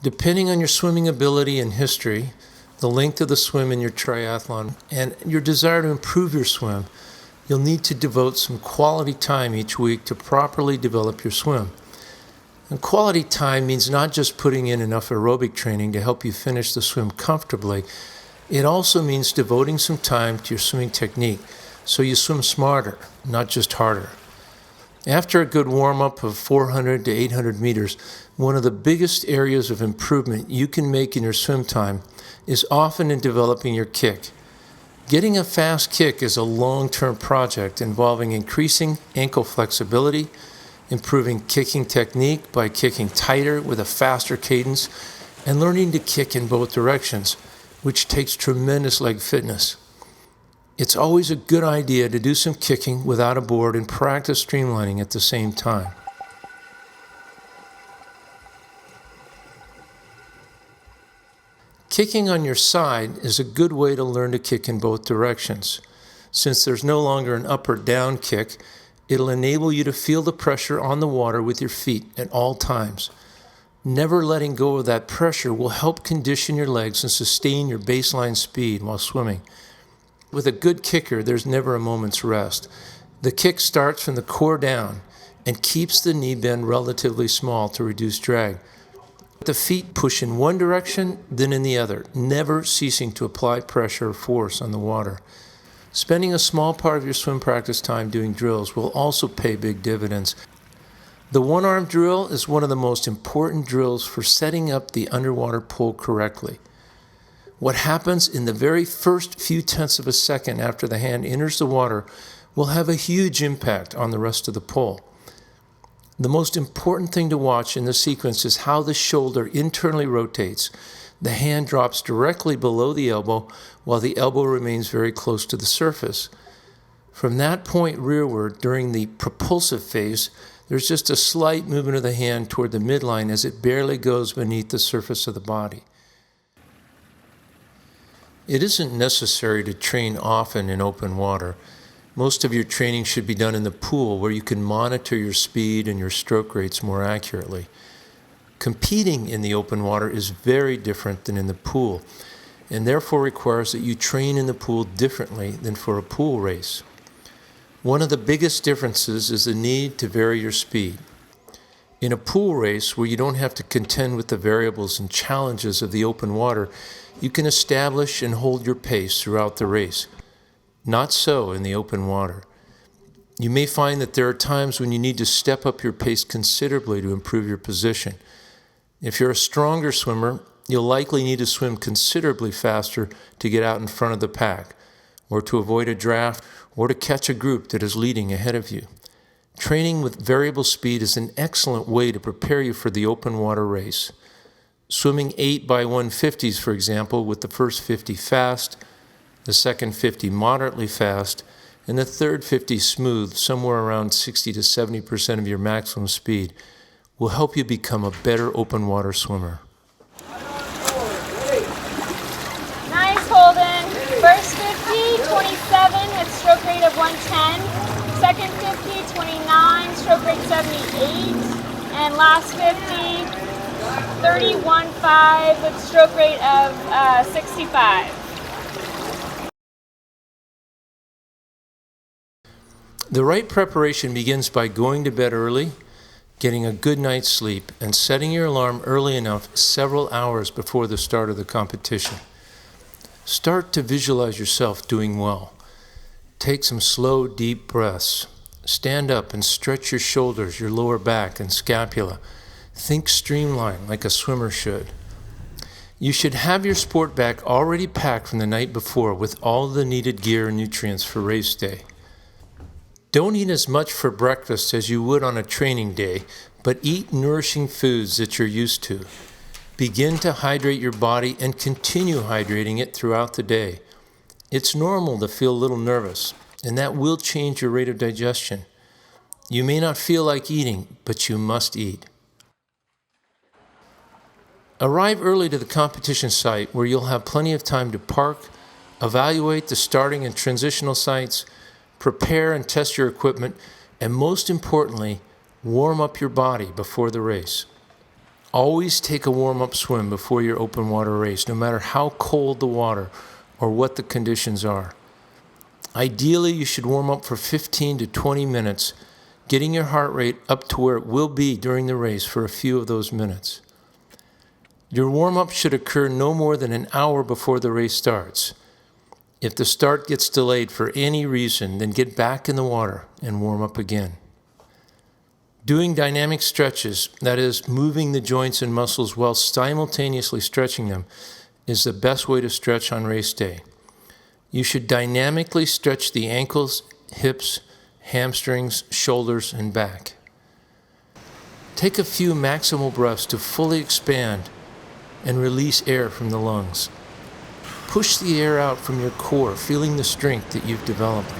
Depending on your swimming ability and history, the length of the swim in your triathlon, and your desire to improve your swim, you'll need to devote some quality time each week to properly develop your swim. And quality time means not just putting in enough aerobic training to help you finish the swim comfortably. It also means devoting some time to your swimming technique so you swim smarter, not just harder. After a good warm-up of 400 to 800 meters, one of the biggest areas of improvement you can make in your swim time is often in developing your kick. Getting a fast kick is a long-term project involving increasing ankle flexibility, improving kicking technique by kicking tighter with a faster cadence, and learning to kick in both directions, which takes tremendous leg fitness. It's always a good idea to do some kicking without a board and practice streamlining at the same time. Kicking on your side is a good way to learn to kick in both directions. Since there's no longer an up or down kick, it'll enable you to feel the pressure on the water with your feet at all times. Never letting go of that pressure will help condition your legs and sustain your baseline speed while swimming. With a good kicker, there's never a moment's rest. The kick starts from the core down and keeps the knee bend relatively small to reduce drag. The feet push in one direction, then in the other, never ceasing to apply pressure or force on the water. Spending a small part of your swim practice time doing drills will also pay big dividends. The one-arm drill is one of the most important drills for setting up the underwater pull correctly. What happens in the very first few tenths of a second after the hand enters the water will have a huge impact on the rest of the pull. The most important thing to watch in the sequence is how the shoulder internally rotates. The hand drops directly below the elbow while the elbow remains very close to the surface. From that point rearward during the propulsive phase, there's just a slight movement of the hand toward the midline as it barely goes beneath the surface of the body. It isn't necessary to train often in open water. Most of your training should be done in the pool where you can monitor your speed and your stroke rates more accurately. Competing in the open water is very different than in the pool, and therefore requires that you train in the pool differently than for a pool race. One of the biggest differences is the need to vary your speed. In a pool race where you don't have to contend with the variables and challenges of the open water, you can establish and hold your pace throughout the race. Not so in the open water. You may find that there are times when you need to step up your pace considerably to improve your position. If you're a stronger swimmer, you'll likely need to swim considerably faster to get out in front of the pack, or to avoid a draft, or to catch a group that is leading ahead of you. Training with variable speed is an excellent way to prepare you for the open water race. Swimming 8 by 150s, for example, with the first 50 fast, the second 50 moderately fast, and the third 50 smooth, somewhere around 60 to 70% of your maximum speed, will help you become a better open water swimmer. Nice, Holden. First 50, 27 with stroke rate of 110. Second 50, 29, stroke rate 78. And last 50, 31.5 with stroke rate of 65. The right preparation begins by going to bed early, getting a good night's sleep, and setting your alarm early enough several hours before the start of the competition. Start to visualize yourself doing well. Take some slow, deep breaths. Stand up and stretch your shoulders, your lower back, and scapula. Think streamlined like a swimmer should. You should have your sport bag already packed from the night before with all the needed gear and nutrients for race day. Don't eat as much for breakfast as you would on a training day, but eat nourishing foods that you're used to. Begin to hydrate your body and continue hydrating it throughout the day. It's normal to feel a little nervous, and that will change your rate of digestion. You may not feel like eating, but you must eat. Arrive early to the competition site where you'll have plenty of time to park, evaluate the starting and transitional sites, prepare and test your equipment, and most importantly, warm up your body before the race. Always take a warm-up swim before your open water race, no matter how cold the water or what the conditions are. Ideally, you should warm up for 15 to 20 minutes, getting your heart rate up to where it will be during the race for a few of those minutes. Your warm-up should occur no more than an hour before the race starts. If the start gets delayed for any reason, then get back in the water and warm up again. Doing dynamic stretches, that is, moving the joints and muscles while simultaneously stretching them, is the best way to stretch on race day. You should dynamically stretch the ankles, hips, hamstrings, shoulders, and back. Take a few maximal breaths to fully expand and release air from the lungs. Push the air out from your core, feeling the strength that you've developed.